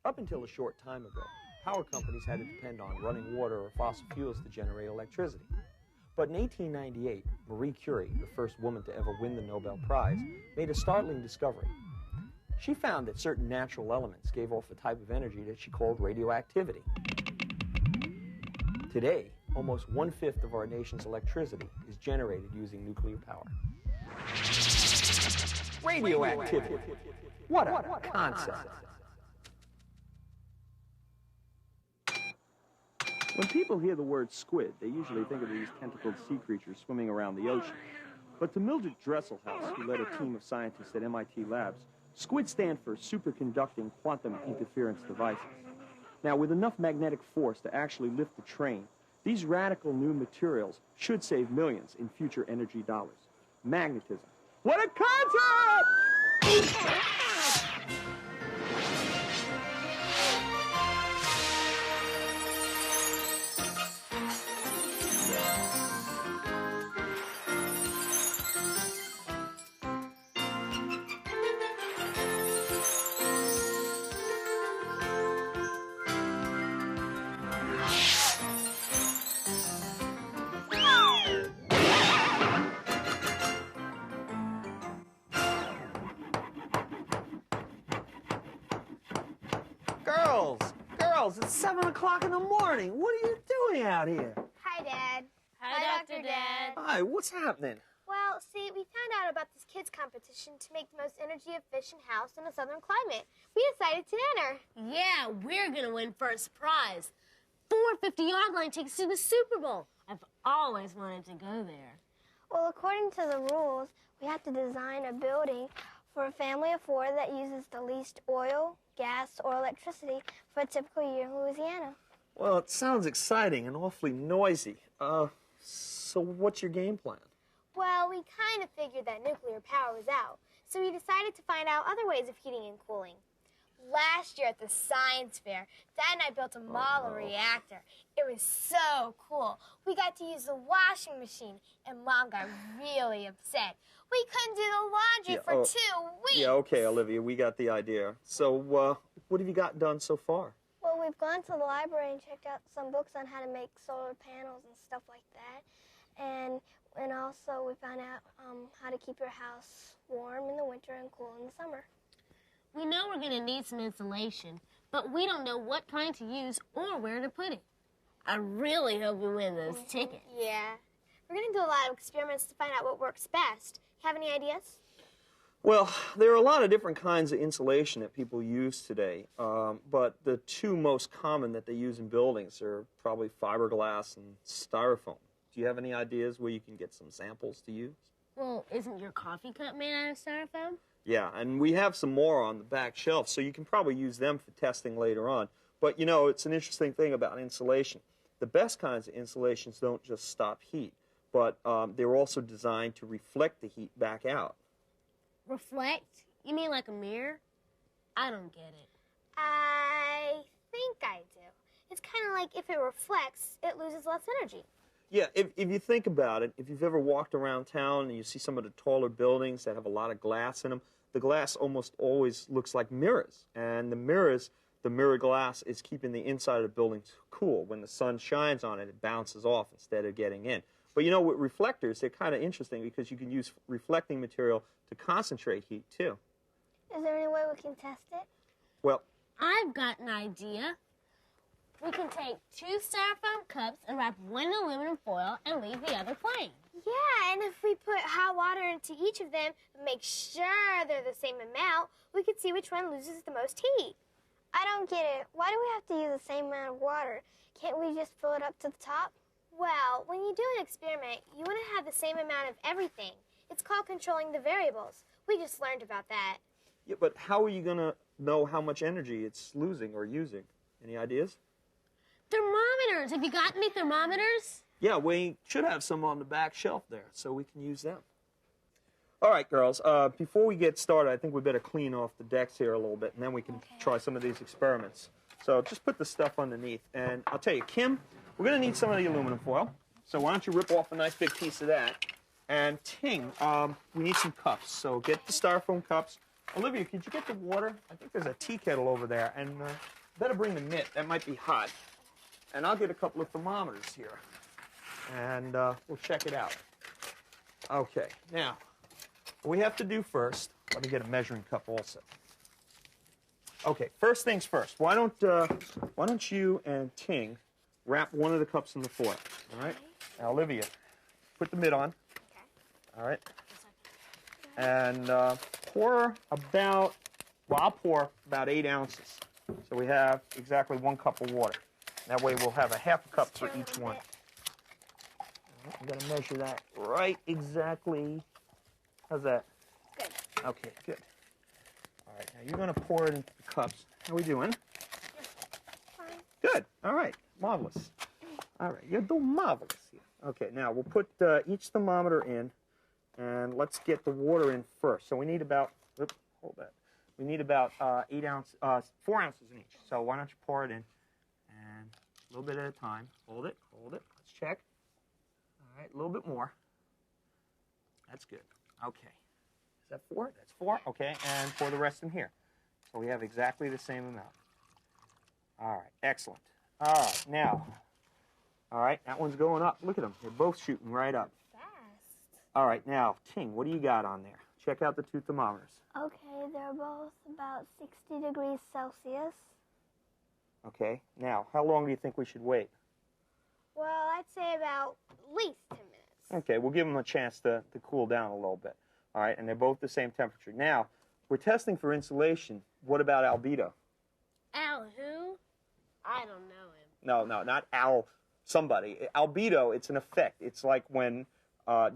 Up until a short time ago, power companies had to depend on running water or fossil fuels to generate electricity. But in 1898, Marie Curie, the first woman to ever win the Nobel Prize, made a startling discovery. She found that certain natural elements gave off a type of energy that she called radioactivity. Today, almost 1/5 of our nation's electricity is generated using nuclear power. Radioactivity. What a concept. When people hear the word squid, they usually think of these tentacled sea creatures swimming around the ocean. But to Mildred Dresselhaus, who led a team of scientists at MIT labs, squid stand for superconducting quantum interference devices. Now, with enough magnetic force to actually lift the train, these radical new materials should save millions in future energy dollars. Magnetism. What a concept! Girls, it's 7 o'clock in the morning. What are you doing out here? Hi, Dad. Hi, Dr. Dad. Hi, what's happening? Well, see, we found out about this kids' competition to make the most energy-efficient house in a southern climate. We decided to enter. Yeah, we're going to win first prize. 450-yard line takes to the Super Bowl. I've always wanted to go there. Well, according to the rules, we have to design a building for a family of 4 that uses the least oil, gas, or electricity for a typical year in Louisiana. Well, it sounds exciting and awfully noisy. So what's your game plan? Well, we kind of figured that nuclear power was out, so we decided to find out other ways of heating and cooling. Last year at the science fair, Dad and I built a model reactor. It was so cool. We got to use the washing machine, and Mom got really upset. We couldn't do the laundry for 2 weeks. Yeah, okay, Olivia, we got the idea. So, what have you got done so far? Well, we've gone to the library and checked out some books on how to make solar panels and stuff like that. And also we found out how to keep your house warm in the winter and cool in the summer. We know we're going to need some insulation, but we don't know what kind to use or where to put it. I really hope we win those tickets. Yeah. We're going to do a lot of experiments to find out what works best. Have any ideas? Well, there are a lot of different kinds of insulation that people use today, but the 2 most common that they use in buildings are probably fiberglass and styrofoam. Do you have any ideas where you can get some samples to use? Well, isn't your coffee cup made out of styrofoam? Yeah, and we have some more on the back shelf, so you can probably use them for testing later on. But, you know, it's an interesting thing about insulation. The best kinds of insulations don't just stop heat, but they're also designed to reflect the heat back out. Reflect? You mean like a mirror? I don't get it. I think I do. It's kind of like if it reflects, it loses less energy. Yeah, if you think about it, if you've ever walked around town and you see some of the taller buildings that have a lot of glass in them, the glass almost always looks like mirrors. And the mirror glass is keeping the inside of the building cool. When the sun shines on it, it bounces off instead of getting in. But you know, with reflectors, they're kind of interesting because you can use reflecting material to concentrate heat, too. Is there any way we can test it? Well, I've got an idea. We can take 2 styrofoam cups and wrap 1 in aluminum foil and leave the other plain. Yeah, and if we put hot water into each of them and make sure they're the same amount, we could see which one loses the most heat. I don't get it. Why do we have to use the same amount of water? Can't we just fill it up to the top? Well, when you do an experiment, you want to have the same amount of everything. It's called controlling the variables. We just learned about that. yeah, but how are you going to know how much energy it's losing or using? Any ideas? Thermometers! Have you got any thermometers? Yeah, we should have some on the back shelf there, so we can use them. All right, girls, before we get started, I think we better clean off the decks here a little bit, and then we can try some of these experiments. So just put the stuff underneath, and I'll tell you, Kim, we're going to need some of the aluminum foil, so why don't you rip off a nice big piece of that. And Ting, we need some cups, so get the styrofoam cups, Olivia, could you get the water? I think there's a tea kettle over there, and better bring the mitt. That might be hot. And I'll get a couple of thermometers here, and we'll check it out. Okay, now, what we have to do first, let me get a measuring cup also. Okay, first things first. Why don't you and Ting wrap one of the cups in the foil, all right? Now, Olivia, put the mitt on. Okay. All right. And pour about, well, I'll pour about 8 ounces. So we have exactly 1 cup of water. That way we'll have a half a cup for each one. I'm going to measure that right exactly. How's that? Good. Okay, good. All right, now you're going to pour it into the cups. How are we doing? Fine. Good. All right, marvelous. All right, you're doing marvelous here. Okay, now we'll put each thermometer in, and let's get the water in first. So we need about, oops, hold that. We need about 4 ounces in each. So why don't you pour it in, and a little bit at a time. Hold it, hold it. Let's check. All right, a little bit more. That's good. Okay. Is that 4? That's 4. Okay, and pour the rest in here. So we have exactly the same amount. All right, excellent. All right, now, all right, that one's going up. Look at them. They're both shooting right up. Fast. All right, now, Ting, what do you got on there? Check out the 2 thermometers. Okay, they're both about 60 degrees Celsius. Okay, now, how long do you think we should wait? Well, I'd say about at least 10 minutes. Okay, we'll give them a chance to cool down a little bit. All right, and they're both the same temperature. Now, we're testing for insulation. What about albedo? Al who? I don't know him. No, not al somebody. Albedo, it's an effect. It's like when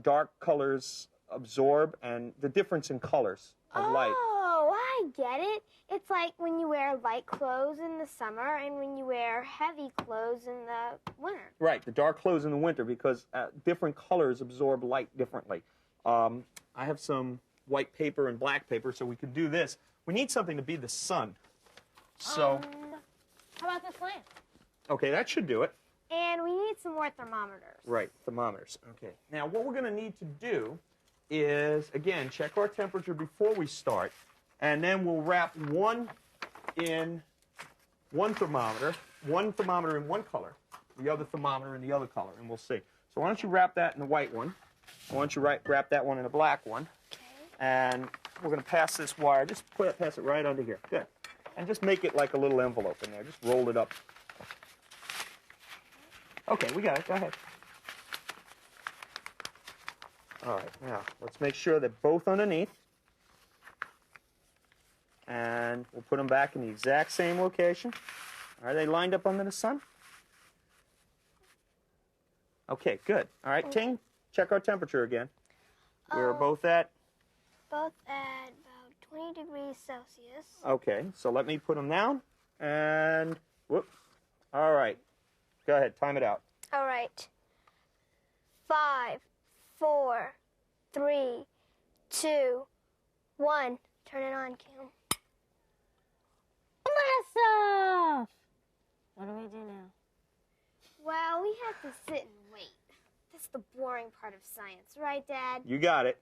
dark colors absorb and the difference in colors of light. Oh, I get it. It's like when you wear light clothes in the summer and when you wear heavy clothes in the winter. Right, the dark clothes in the winter because different colors absorb light differently. I have some white paper and black paper, so we could do this. We need something to be the sun. So, How about this lamp? okay, that should do it. And we need some more thermometers. Right, thermometers. Okay. Now, what we're going to need to do is, again, check our temperature before we start, and then we'll wrap one in one thermometer in one color, the other thermometer in the other color, and we'll see. So why don't you wrap that in the white one? Why don't you wrap that one in the black one? Okay. And we're going to pass this wire, just pass it right under here. Good. And just make it like a little envelope in there. Just roll it up. Okay, we got it. Go ahead. All right, now let's make sure they're both underneath. And we'll put them back in the exact same location. Are they lined up under the sun? Okay, good. All right, Ting, check our temperature again. We're both at? Both at about 20 degrees Celsius. Okay, so let me put them down. And, whoop. All right. Go ahead, time it out. All right. 5, 4, 3, 2, 1. Turn it on, Kim. Blast off! What do we do now? Well, we have to sit and wait. That's the boring part of science, right, Dad? You got it.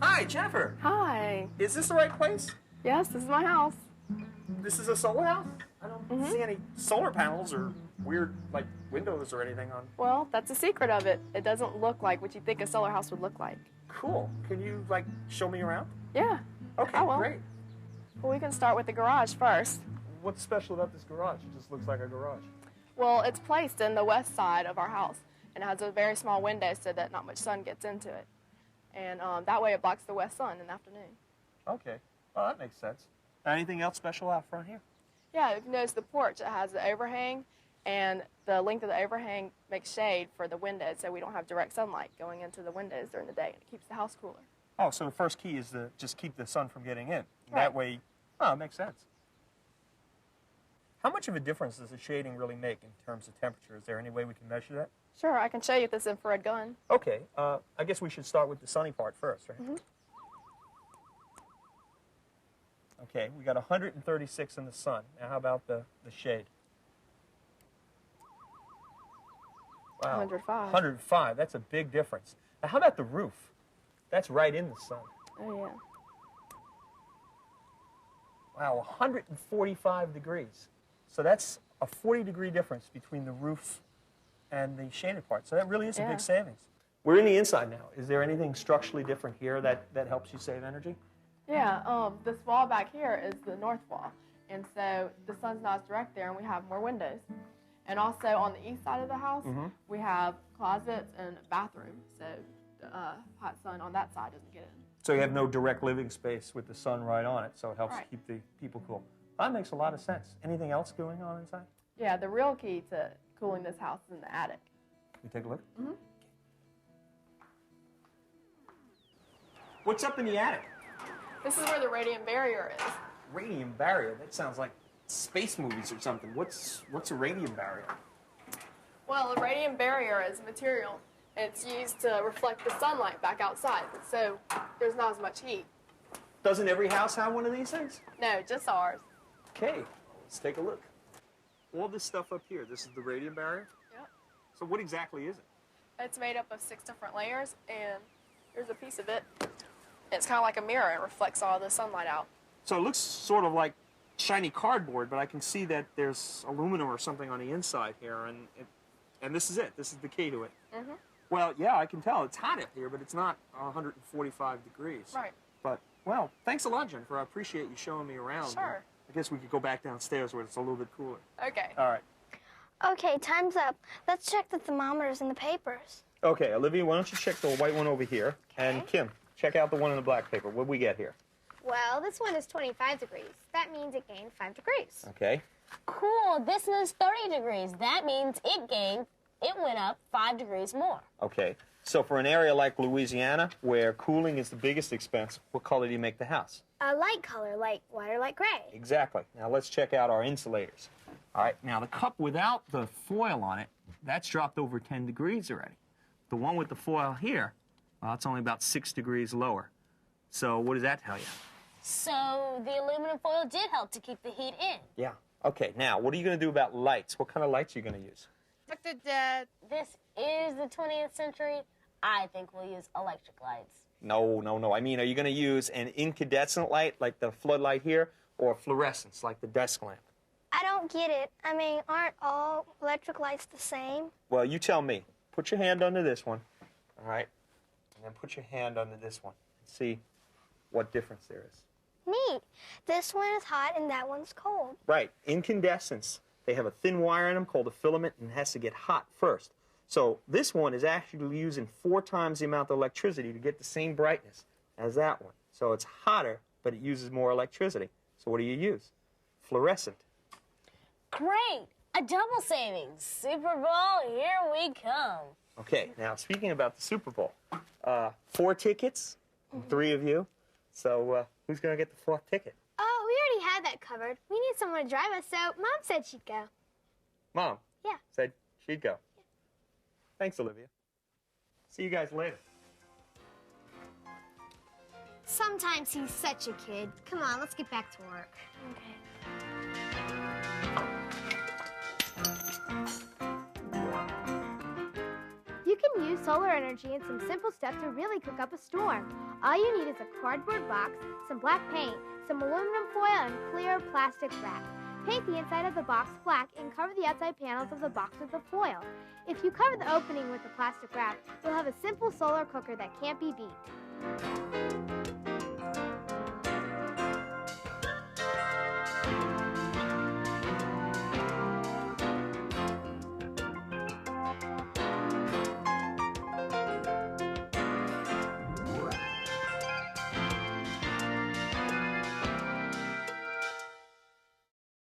Hi, Jennifer. Hi. Is this the right place? Yes, this is my house. This is a solar house? I don't see any solar panels or weird, like, windows or anything on. Well, that's the secret of it. It doesn't look like what you think a solar house would look like. Cool. Can you, like, show me around? Yeah. Okay, I will. great. Well, we can start with the garage first. What's special about this garage? It just looks like a garage. Well, it's placed in the west side of our house, and it has a very small window so that not much sun gets into it. And that way it blocks the west sun in the afternoon. Okay. Well, that makes sense. Anything else special out front here? Yeah, if you notice the porch, it has the overhang, and the length of the overhang makes shade for the windows so we don't have direct sunlight going into the windows during the day, and it keeps the house cooler. Oh, so the first key is to just keep the sun from getting in. Right. That way, oh, it makes sense. How much of a difference does the shading really make in terms of temperature? Is there any way we can measure that? Sure, I can show you with this infrared gun. Okay, I guess we should start with the sunny part first, right? Mm-hmm. Okay, we got 136 in the sun. Now, how about the shade? Wow. 105. 105. That's a big difference. Now, how about the roof? That's right in the sun. Oh, yeah. Wow, 145 degrees. So that's a 40-degree difference between the roof and the shaded part. So that really is a big savings. We're in the inside now. Is there anything structurally different here that helps you save energy? Yeah, this wall back here is the north wall. And so the sun's not as direct there, and we have more windows. And also on the east side of the house, we have closets and a bathroom. So the hot sun on that side doesn't get in. So you have no direct living space with the sun right on it, so it helps keep the people cool. That makes a lot of sense. Anything else going on inside? Yeah, the real key to cooling this house is in the attic. Can we take a look? What's up in the attic? This is where the radium barrier is. Radium barrier? That sounds like space movies or something. What's a radium barrier? Well, a radium barrier is a material. It's used to reflect the sunlight back outside, so there's not as much heat. Doesn't every house have one of these things? No, just ours. Okay, let's take a look. All this stuff up here, this is the radium barrier? Yep. So what exactly is it? It's made up of 6 different layers, and here's a piece of it. It's kind of like a mirror. It reflects all the sunlight out. So it looks sort of like shiny cardboard, but I can see that there's aluminum or something on the inside here, and this is it. This is the key to it. Well, yeah, I can tell. It's hot up here, but it's not 145 degrees. Right. But, well, thanks a lot, Jennifer. I appreciate you showing me around. Sure. I guess we could go back downstairs where it's a little bit cooler. Okay. All right. Okay, time's up. Let's check the thermometers in the papers. Okay, Olivia, why don't you check the white one over here? And Kim, check out the one in the black paper. What do we get here? Well, this one is 25 degrees. That means it gained 5 degrees. Okay. Cool, this one's 30 degrees. That means it went up 5 degrees more. Okay. So for an area like Louisiana, where cooling is the biggest expense, what color do you make the house? A light color, like white or light gray. Exactly. Now let's check out our insulators. All right, now the cup without the foil on it, that's dropped over 10 degrees already. The one with the foil here, well, it's only about 6 degrees lower. So what does that tell you? So the aluminum foil did help to keep the heat in. Yeah. Okay, now what are you going to do about lights? What kind of lights are you going to use? Dr. Dad, this is the 20th century. I think we'll use electric lights. No. I mean, are you going to use an incandescent light, like the floodlight here, or fluorescence, like the desk lamp? I don't get it. I mean, aren't all electric lights the same? Well, you tell me. Put your hand under this one, all right? And then put your hand under this one and see what difference there is. Neat. This one is hot and that one's cold. Right. Incandescents, they have a thin wire in them called a filament, and it has to get hot first. So this one is actually using 4 times the amount of electricity to get the same brightness as that one. So it's hotter, but it uses more electricity. So what do you use? Fluorescent. Great! A double savings. Super Bowl, here we come. Okay, now speaking about the Super Bowl, 4 tickets, 3 of you. So who's going to get the 4th ticket? Oh, we already had that covered. We need someone to drive us, so Mom said she'd go. Mom? Yeah. Said she'd go. Thanks, Olivia. See you guys later. Sometimes he's such a kid. Come on, let's get back to work. Okay. You can use solar energy and some simple steps to really cook up a storm. All you need is a cardboard box, some black paint, some aluminum foil, and clear plastic wrap. Paint the inside of the box black and cover the outside panels of the box with the foil. If you cover the opening with the plastic wrap, you'll have a simple solar cooker that can't be beat.